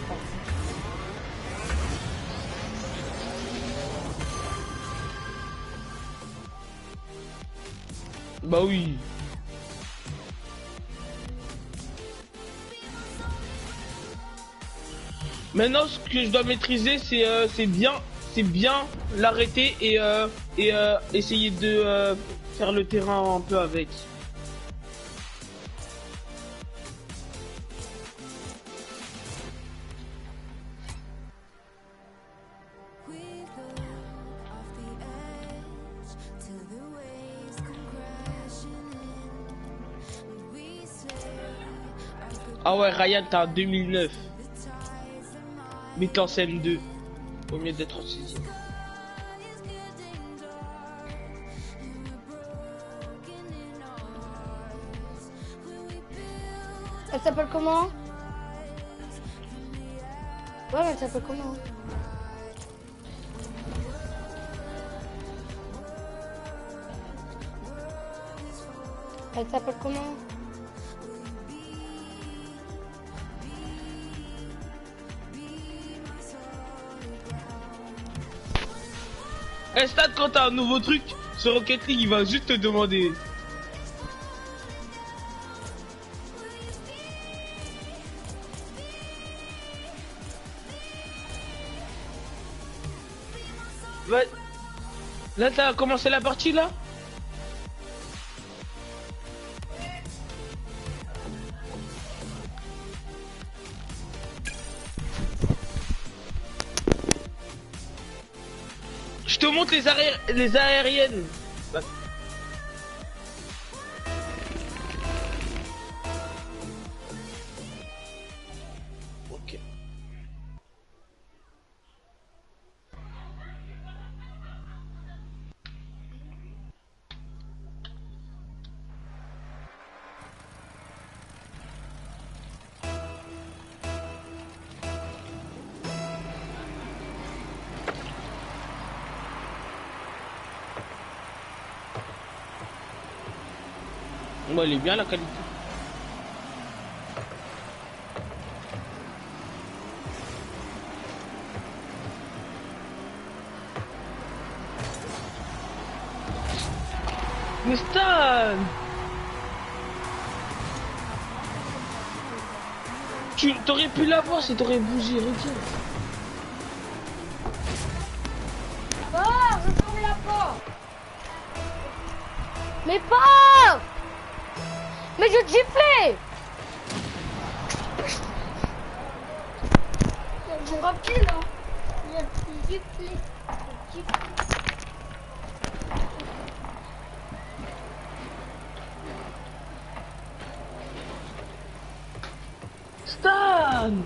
Bah oui. Maintenant, ce que je dois maîtriser, c'est bien l'arrêter et essayer de faire le terrain un peu avec. Ah ouais, Ryan, t'as un 2009. Mais t'es en CM2 au mieux d'être en 6ème. Elle s'appelle comment? Ouais, elle s'appelle comment? Elle s'appelle comment? Eh Stade, quand t'as un nouveau truc sur Rocket League, il va juste te demander. Ouais. Là, t'as commencé la partie là? Je te montre les aériennes. Ok. Moi, elle est bien la qualité. Mais Stan, tu t'aurais pu l'avoir si t'aurais bougé, regarde. Ah, je ferme la porte. Mais pas. Mais je giflais. Je me rappelle là. Je giflais. Stan,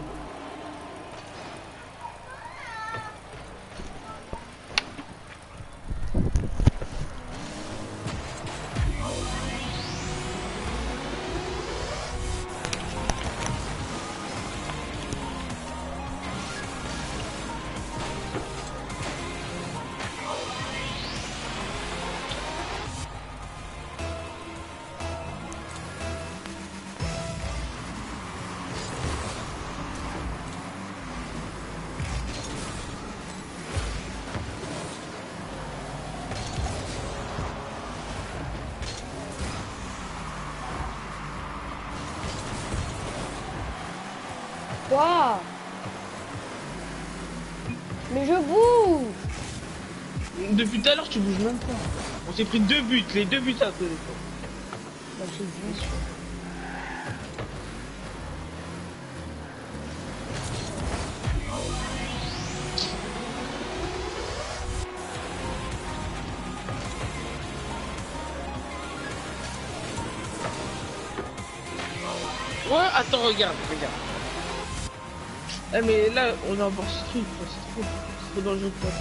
Quoi? Mais je bouge. depuis tout à l'heure tu bouges même pas. On s'est pris 2 buts, les 2 buts à côté de toi. Bah, je bouge. Ouais, attends, regarde. Eh mais là, on est en bord street, c'est trop dangereux pour toi.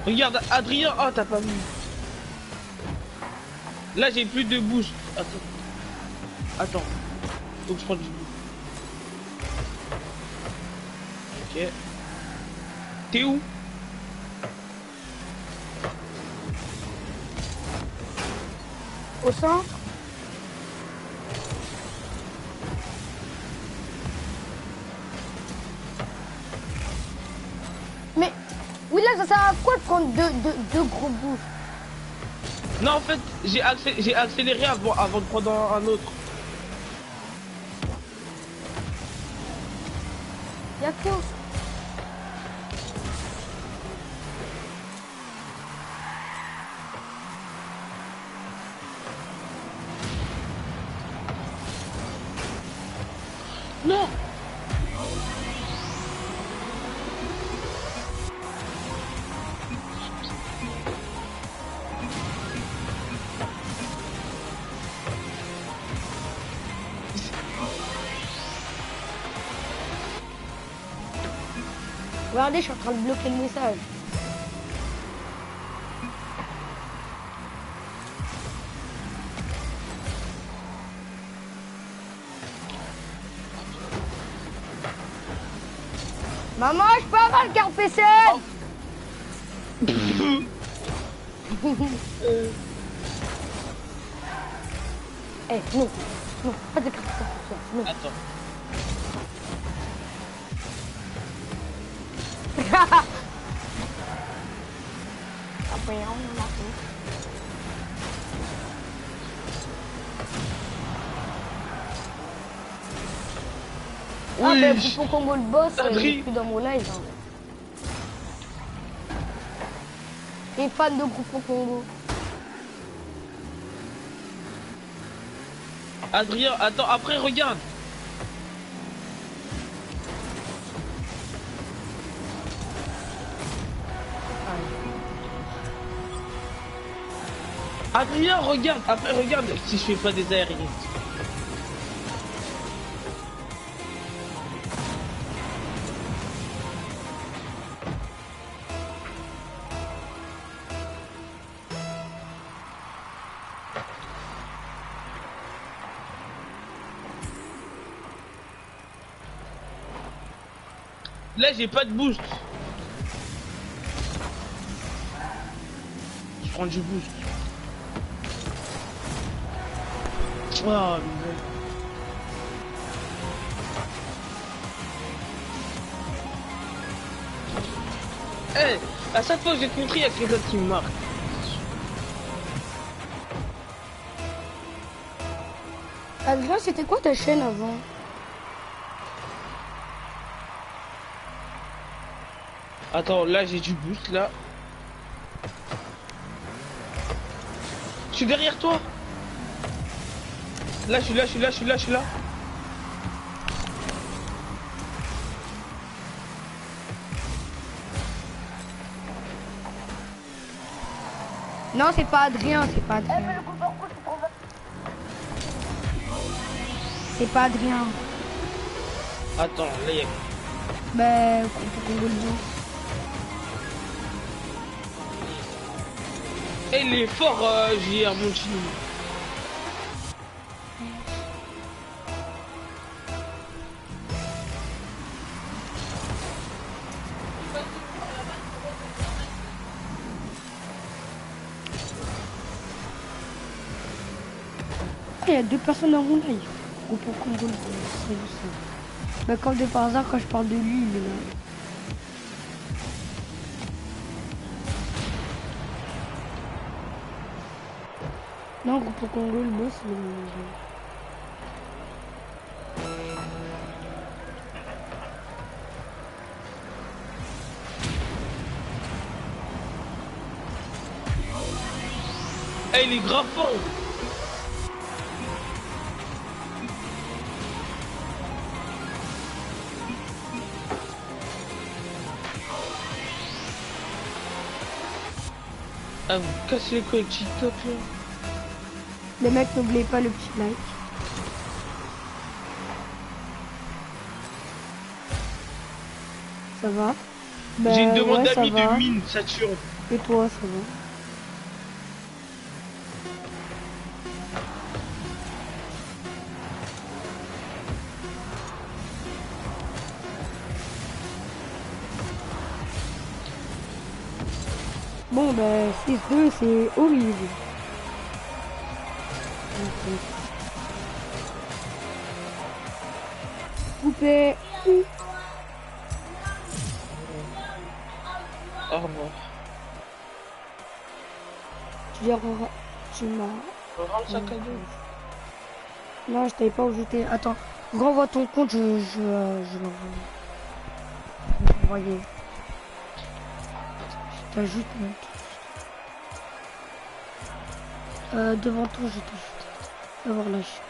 Regarde, Adrien, oh t'as pas vu. Là j'ai plus de bouche. Attends. Faut que je prenne du bout. Ok. T'es où? Au centre. Mais oui là ça sert à quoi de prendre deux gros bouches? Non en fait j'ai accéléré avant de prendre un autre. Y'a quoi? Non. Regardez, je suis en train de bloquer le message. Maman, je peux avoir le carte PC? Eh, non, non, pas de carte PC, non. Attends. Après, on a tout. Ah, Oui. mais Groupon Combo le boss, il Adri. est plus dans mon live. Hein. Je suis fan de Groupon Combo. Adrien, attends, après regarde. Adrien, regarde, après regarde si je fais pas des aériennes. Là, j'ai pas de boost. Je prends du boost. Oh, hey, à chaque fois que j'ai contré, il y a quelqu'un qui me marque. Adrien, c'était quoi ta chaîne avant? Attends, là j'ai du boost là. Je suis derrière toi. Là, je suis là, je suis là, je suis là, je suis là. Non, c'est pas Adrien, c'est pas Adrien. C'est pas Adrien. Attends, là il y a... Ben, pour qu'on le dise. Eh, il est fort, JR, mon chino. Il y a 2 personnes en roue live. Ou pour qu'on le dise. Ben, comme de par hasard, quand je parle de lui, il est là. Non, groupe au Congo, le boss, il est là. Eh, il est grave fort. Ah, vous cassez les couilles avec TikTok là. Les mecs, n'oubliez pas le petit like. Ça va? Ben, J'ai une demande ouais, d'amis ça va. de mine, Saturne. Et toi, ça va? Bon, ben, 6-2, c'est horrible. Coupé. Au revoir. Tu m'as... Rends le sac à dos. Non, je t'avais pas ajouté. Attends, renvoie ton compte, je l'envoie. Je vais l'envoyer. Je t'ajoute même. Devant toi, je t'ajoute. Va voir la chaîne.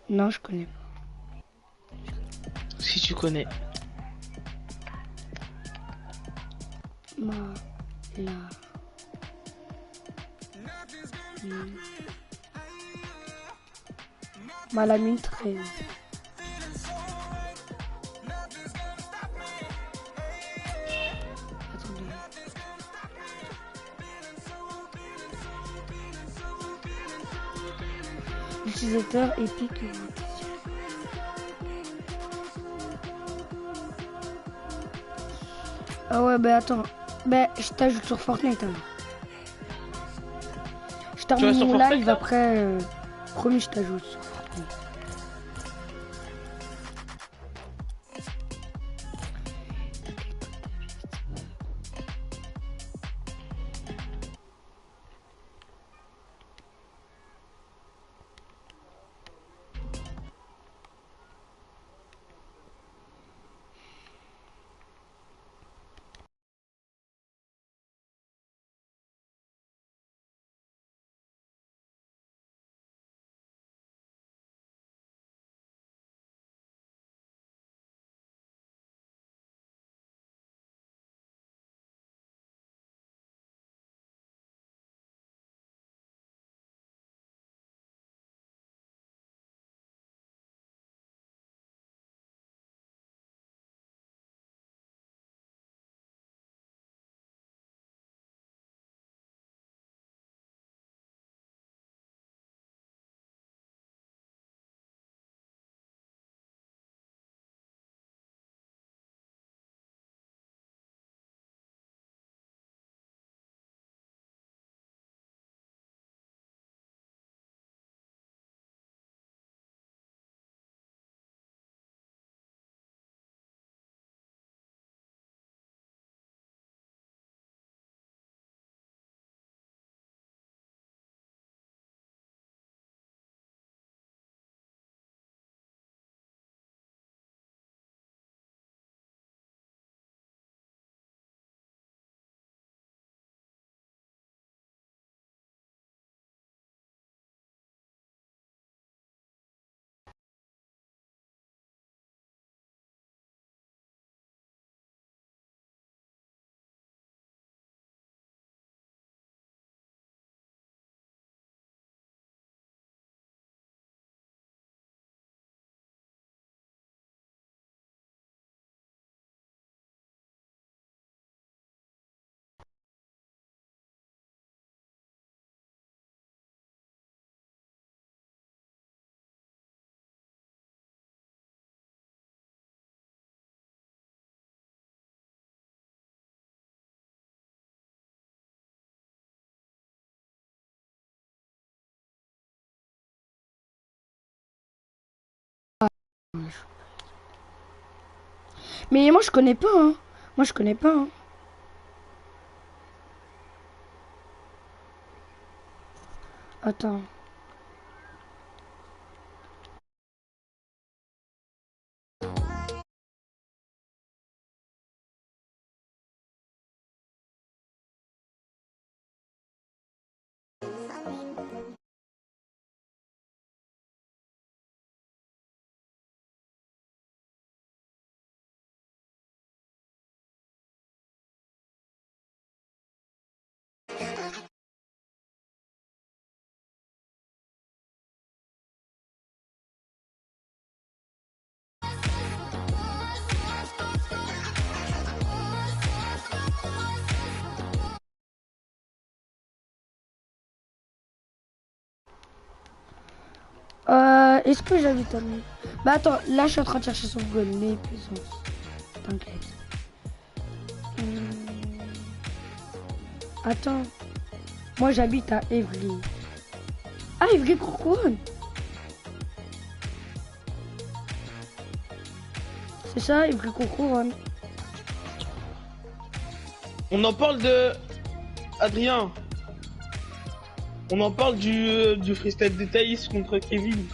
Non, je connais pas. Si tu connais. Malamine 13. Attendez. L'utilisateur épique. Ah ouais, bah attends. Bah, je t'ajoute sur Fortnite alors. Je termine mon live après. Promis, je t'ajoute sur Fortnite. Mais moi je connais pas, hein. Moi je connais pas, hein. Attends. Est-ce que j'habite à Lyon? Bah attends, là je suis en train de chercher sur Google les puissances. T'inquiète. Attends. Moi j'habite à Évry. Ah, Évry-Courcouronnes. C'est ça, Évry-Courcouronnes. On en parle de... Adrien. On en parle du freestyle de Thaïs contre Kevin.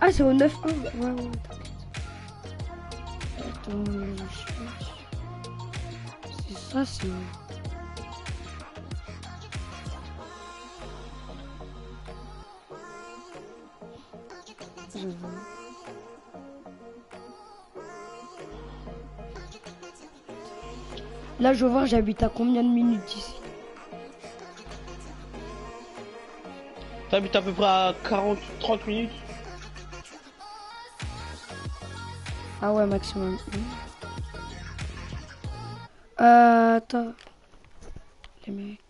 Ah, c'est au 9-1. Ouais, ouais, t'inquiète. Attends, je cherche. C'est ça, c'est où? Là, je veux voir, j'habite à combien de minutes d'ici? T'habites à peu près à 30 minutes. Ah ouais, maximum. Attends. Les mecs.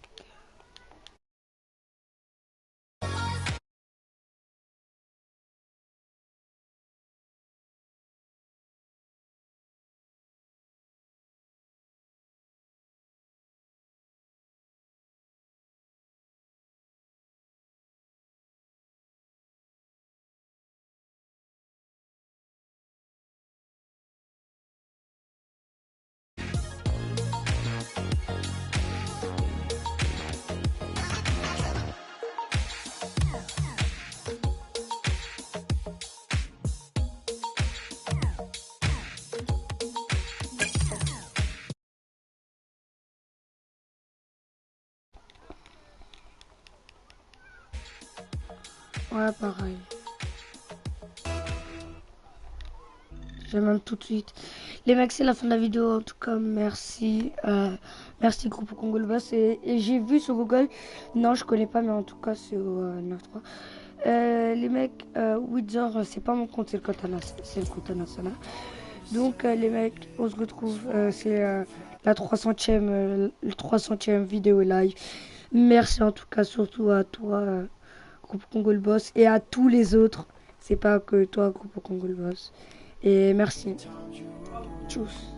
Ouais, pareil. Je vais même tout de suite. Les mecs, c'est la fin de la vidéo. En tout cas, merci. Merci, groupe Congo le Boss. Et j'ai vu sur Google. Non, je connais pas, mais en tout cas, c'est au 9.3. Les mecs, Wizard, c'est pas mon compte, c'est le compte national. Donc, les mecs, on se retrouve. C'est la 300e, le 300e vidéo live. Merci en tout cas, surtout à toi, groupe Congo le Boss, et à tous les autres. C'est pas que toi, groupe Congo le Boss. Et merci. Tchuss.